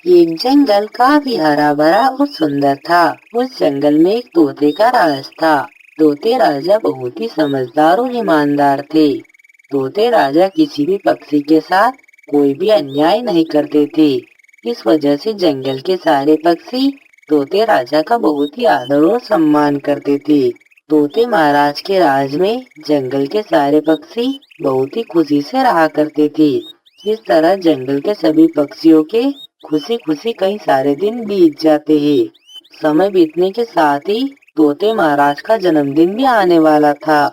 एक जंगल काफी हरा भरा और सुंदर था। उस जंगल में एक तोते का राज था। तोते राजा बहुत ही समझदार और ईमानदार थे। तोते राजा किसी भी पक्षी के साथ कोई भी अन्याय नहीं करते थे। इस वजह से जंगल के सारे पक्षी तोते राजा का बहुत ही आदर और सम्मान करते थे। तोते महाराज के राज में जंगल के सारे पक्षी बहुत ही खुशी से रहा करते थे। इस तरह जंगल के सभी पक्षियों के खुशी खुशी कई सारे दिन बीत जाते हैं। समय बीतने के साथ ही तोते महाराज का जन्मदिन भी आने वाला था।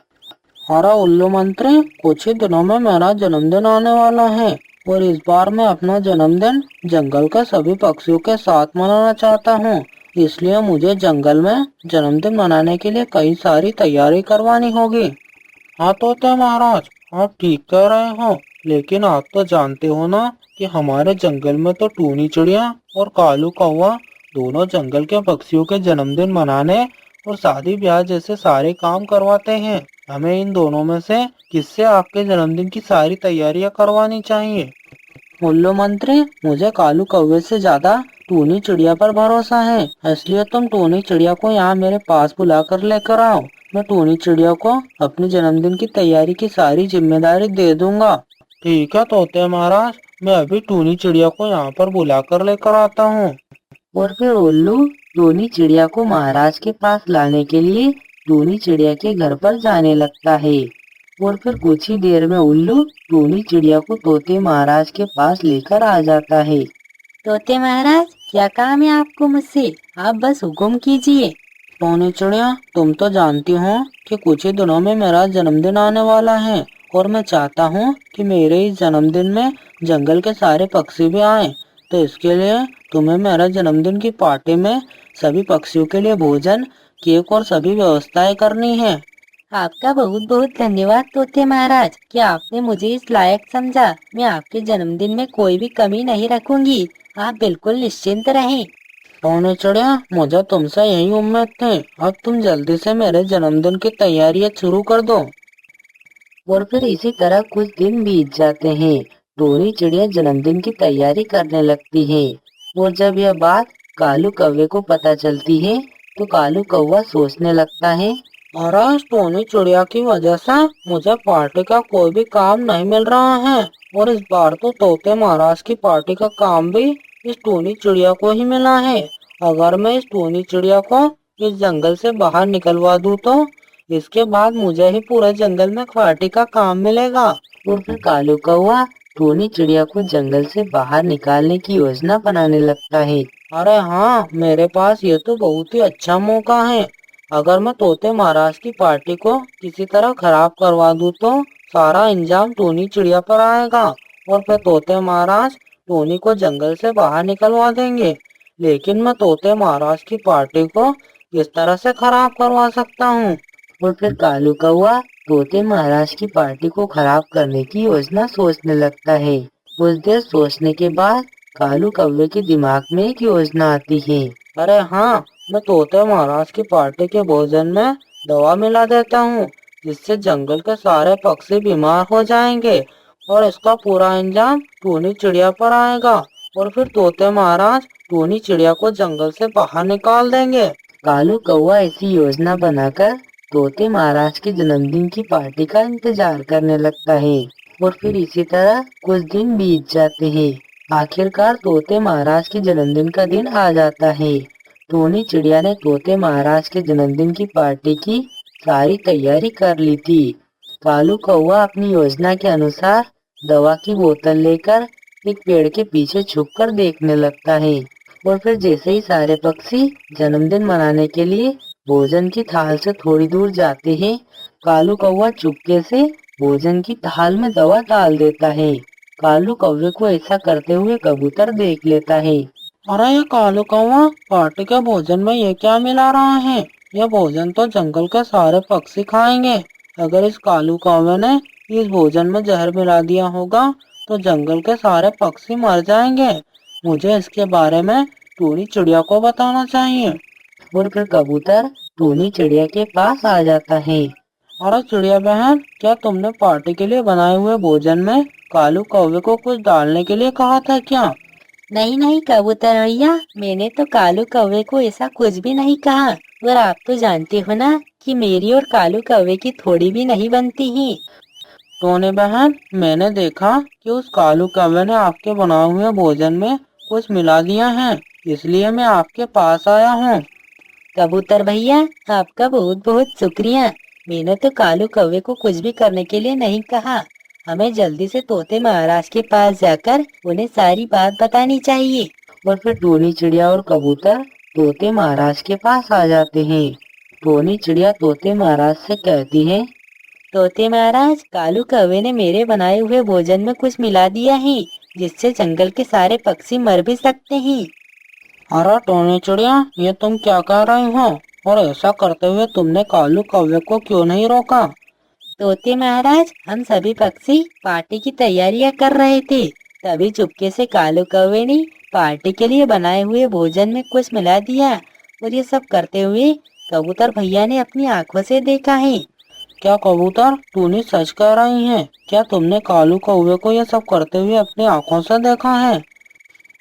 अरे उल्लू मंत्री, कुछ ही दिनों में मेरा जन्मदिन आने वाला है और इस बार मैं अपना जन्मदिन जंगल के सभी पक्षियों के साथ मनाना चाहता हूँ। इसलिए मुझे जंगल में जन्मदिन मनाने के लिए कई सारी तैयारी करवानी होगी। हाँ तोते महाराज, आप ठीक कह रहे हो, लेकिन आप तो जानते हो ना कि हमारे जंगल में तो टूनी चिड़िया और कालू कौवा दोनों जंगल के पक्षियों के जन्मदिन मनाने और शादी ब्याह जैसे सारे काम करवाते हैं। हमें इन दोनों में से किससे आपके जन्मदिन की सारी तैयारियां करवानी चाहिए? उल्लू मंत्री, मुझे कालू कौवे से ज्यादा टूनी चिड़िया पर भरोसा है, इसलिए तुम टूनी चिड़िया को यहाँ मेरे पास बुलाकर लेकर आओ। मैं टूनी चिड़िया को अपने जन्मदिन की तैयारी की सारी जिम्मेदारी दे दूंगा। ठीक है तोते महाराज, मैं अभी टूनी चिड़िया को यहाँ पर बुलाकर लेकर आता हूँ। और फिर उल्लू टूनी चिड़िया को महाराज के पास लाने के लिए टूनी चिड़िया के घर पर जाने लगता है। और फिर कुछ ही देर में उल्लू टूनी चिड़िया को तोते महाराज के पास लेकर आ जाता है। तोते महाराज, क्या काम है आपको मुझसे? आप बस हुक्म कीजिए। टोनी चिड़िया, तुम तो जानती हो कि कुछ ही दिनों में मेरा जन्मदिन आने वाला है और मैं चाहता हूँ कि मेरे इस जन्मदिन में जंगल के सारे पक्षी भी आएं। तो इसके लिए तुम्हें मेरे जन्मदिन की पार्टी में सभी पक्षियों के लिए भोजन, केक और सभी व्यवस्थाएं करनी है। आपका बहुत बहुत धन्यवाद तोते महाराज कि आपने मुझे इस लायक समझा। मैं आपके जन्मदिन में कोई भी कमी नहीं रखूंगी। आप बिल्कुल निश्चिंत रहें। टोनी चिड़िया, मुझे तुमसे यही उम्मीद थी। अब तुम जल्दी से मेरे जन्मदिन की तैयारियां शुरू कर दो। और फिर इसी तरह कुछ दिन बीत जाते हैं। टोनी चिड़िया जन्मदिन की तैयारी करने लगती है। और जब यह बात कालू कौवे को पता चलती है तो कालू कौवा सोचने लगता है, और आज टोनी चिड़िया की वजह से मुझे पार्टी का कोई भी काम नहीं मिल रहा है और इस बार तो तोते महाराज की पार्टी का काम भी इस टोनी चिड़िया को ही मिला है। अगर मैं इस टोनी चिड़िया को इस जंगल से बाहर निकलवा दूं तो इसके बाद मुझे ही पूरे जंगल में पार्टी का काम मिलेगा। और फिर कालू कौवा टोनी चिड़िया को जंगल से बाहर निकालने की योजना बनाने लगता है। अरे हाँ, मेरे पास ये तो बहुत ही अच्छा मौका है। अगर मैं तोते महाराज की पार्टी को किसी तरह खराब करवा दूं तो सारा इंजाम टोनी चिड़िया पर आएगा और फिर तोते महाराज टोनी को जंगल से बाहर निकलवा देंगे। लेकिन मैं तोते महाराज की पार्टी को किस तरह से खराब करवा सकता हूँ? और फिर कालू कौवा तोते महाराज की पार्टी को खराब करने की योजना सोचने लगता है। कुछ देर सोचने के बाद कालू कौवे के दिमाग में एक योजना आती है। अरे हाँ, मैं तोते महाराज की पार्टी के भोजन में दवा मिला देता हूँ जिससे जंगल के सारे पक्षी बीमार हो जाएंगे और इसका पूरा इंजाम टूनी चिड़िया पर आएगा और फिर तोते महाराज टूनी चिड़िया को जंगल से बाहर निकाल देंगे। कालू कौवा ऐसी योजना बनाकर तोते महाराज के जन्मदिन की पार्टी का इंतजार करने लगता है। और फिर इसी तरह कुछ दिन बीत जाते हैं। आखिरकार तोते महाराज के जन्मदिन का दिन आ जाता है। टोनी चिड़िया ने तोते महाराज के जन्मदिन की पार्टी की सारी तैयारी कर ली थी। कालू कौवा अपनी योजना के अनुसार दवा की बोतल लेकर एक पेड़ के पीछे छुपकर देखने लगता है। और फिर जैसे ही सारे पक्षी जन्मदिन मनाने के लिए भोजन की थाल से थोड़ी दूर जाते हैं, कालू कौवा चुपके से भोजन की थाल में दवा डाल देता है। कालू कौवे को ऐसा करते हुए कबूतर देख लेता है। अरे ये कालू कौवा, पार्टी के भोजन में ये क्या मिला रहा है? ये भोजन तो जंगल के सारे पक्षी खाएंगे। अगर इस कालू कौवे ने इस भोजन में जहर मिला दिया होगा तो जंगल के सारे पक्षी मर जाएंगे। मुझे इसके बारे में टूनी चिड़िया को बताना चाहिए। और फिर कबूतर टूनी चिड़िया के पास आ जाता है। अरे चिड़िया बहन, क्या तुमने पार्टी के लिए बनाए हुए भोजन में कालू कौवे को कुछ डालने के लिए कहा था क्या? नहीं नहीं कबूतर भैया, मैंने तो कालू कौवे को ऐसा कुछ भी नहीं कहा। और आप तो जानते हो ना कि मेरी और कालू कौवे की थोड़ी भी नहीं बनती ही। टोनी बहन, मैंने देखा कि उस कालू कौवे ने आपके बनाए हुए भोजन में कुछ मिला दिया है, इसलिए मैं आपके पास आया हूँ। कबूतर भैया, आपका बहुत बहुत शुक्रिया। मैंने तो कालू कौवे को कुछ भी करने के लिए नहीं कहा। हमें जल्दी से तोते महाराज के पास जाकर उन्हें सारी बात बतानी चाहिए। और फिर टोनी चिड़िया और कबूतर तोते महाराज के पास आ जाते हैं। टोनी चिड़िया तोते महाराज से कहती है, तोते महाराज, कालू कौवे ने मेरे बनाए हुए भोजन में कुछ मिला दिया है, जिससे जंगल के सारे पक्षी मर भी सकते हैं। अरे टोनी चिड़िया, ये तुम क्या कह रही हो? और ऐसा करते हुए तुमने कालू कौवे को क्यों नहीं रोका? तोते महाराज, हम सभी पक्षी पार्टी की तैयारियां कर रहे थे, तभी चुपके से कालू कौवे ने पार्टी के लिए बनाए हुए भोजन में कुछ मिला दिया। और ये सब करते हुए कबूतर भैया ने अपनी आंखों से देखा है। क्या कबूतर, टूनी सच कह रही है? क्या तुमने कालू कौवे को ये सब करते हुए अपनी आंखों से देखा है?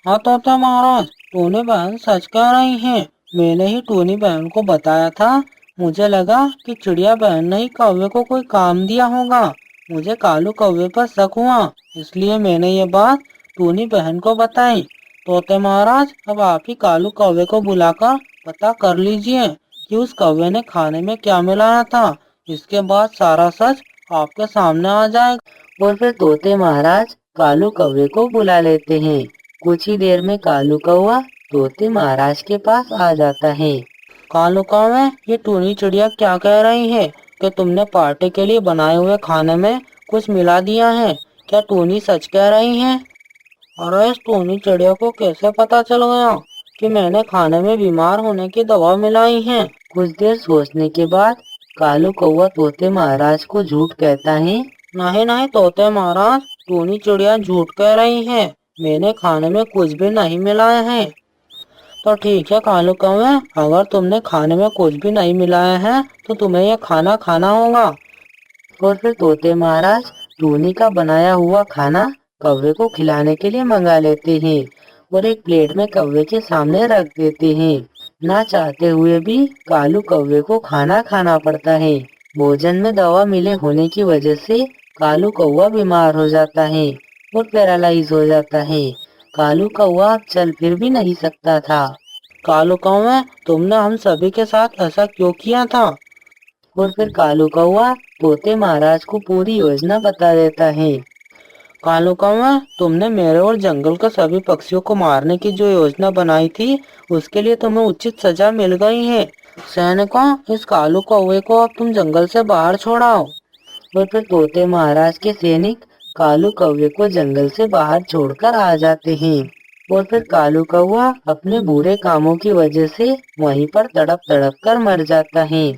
हाँ तोते महाराज, टूनी बहन सच कह रही है। मैंने ही टूनी बहन को बताया था। मुझे लगा कि चिड़िया बहन ने ही कौवे को कोई काम दिया होगा। मुझे कालू कौवे पर शक हुआ, इसलिए मैंने ये बात टूनी बहन को बताई। तोते महाराज, अब आप ही कालू कौवे को बुलाकर पता कर लीजिए कि उस कौवे ने खाने में क्या मिलाया था। इसके बाद सारा सच आपके सामने आ जाएगा। और फिर तोते महाराज कालू कौवे को बुला लेते हैं। कुछ ही देर में कालू कौवा तोते महाराज के पास आ जाता है। कालू कौवे, ये टूनी चिड़िया क्या कह रही है कि तुमने पार्टी के लिए बनाए हुए खाने में कुछ मिला दिया है? क्या टूनी सच कह रही है? अरे इस टूनी चिड़िया को कैसे पता चल गया कि मैंने खाने में बीमार होने की दवा मिलाई है? कुछ देर सोचने के बाद कालू कौवा तोते महाराज को झूठ कहता है। नहीं नहीं तोते महाराज, टूनी चिड़िया झूठ कह रही है। मैंने खाने में कुछ भी नहीं मिलाया है। तो ठीक है कालू कौवे, अगर तुमने खाने में कुछ भी नहीं मिलाया है तो तुम्हें यह खाना खाना होगा। और फिर तोते महाराज टूनी का बनाया हुआ खाना कौवे को खिलाने के लिए मंगा लेते हैं और एक प्लेट में कौवे के सामने रख देते हैं। ना चाहते हुए भी कालू कौवे को खाना खाना पड़ता है। भोजन में दवा मिले होने की वजह से कालू कौवा बीमार हो जाता है और पैरालाइज हो जाता है। कालू कौवा अब चल फिर भी नहीं सकता था। कालू कौवे, तुमने हम सभी के साथ ऐसा क्यों किया था? और फिर कालू कौवा तोते महाराज को पूरी योजना बता देता है। कालू कौवे, तुमने मेरे और जंगल के सभी पक्षियों को मारने की जो योजना बनाई थी, उसके लिए तुम्हें उचित सजा मिल गई है। सैनिकों, इस कालू कौवे को अब तुम जंगल से बाहर छोड़ाओ। और फिर तोते महाराज के सैनिक कालू कौवे को जंगल से बाहर छोड़कर आ जाते हैं। और फिर कालू कौवा अपने बुरे कामों की वजह से वहीं पर तड़प तड़प कर मर जाता है।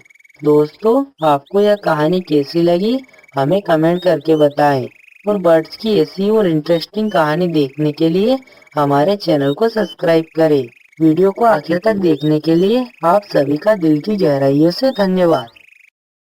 दोस्तों, आपको यह कहानी कैसी लगी हमें कमेंट करके बताएं और बर्ड्स की ऐसी और इंटरेस्टिंग कहानी देखने के लिए हमारे चैनल को सब्सक्राइब करें। वीडियो को आखिर तक देखने के लिए आप सभी का दिल की गहराइयों से धन्यवाद।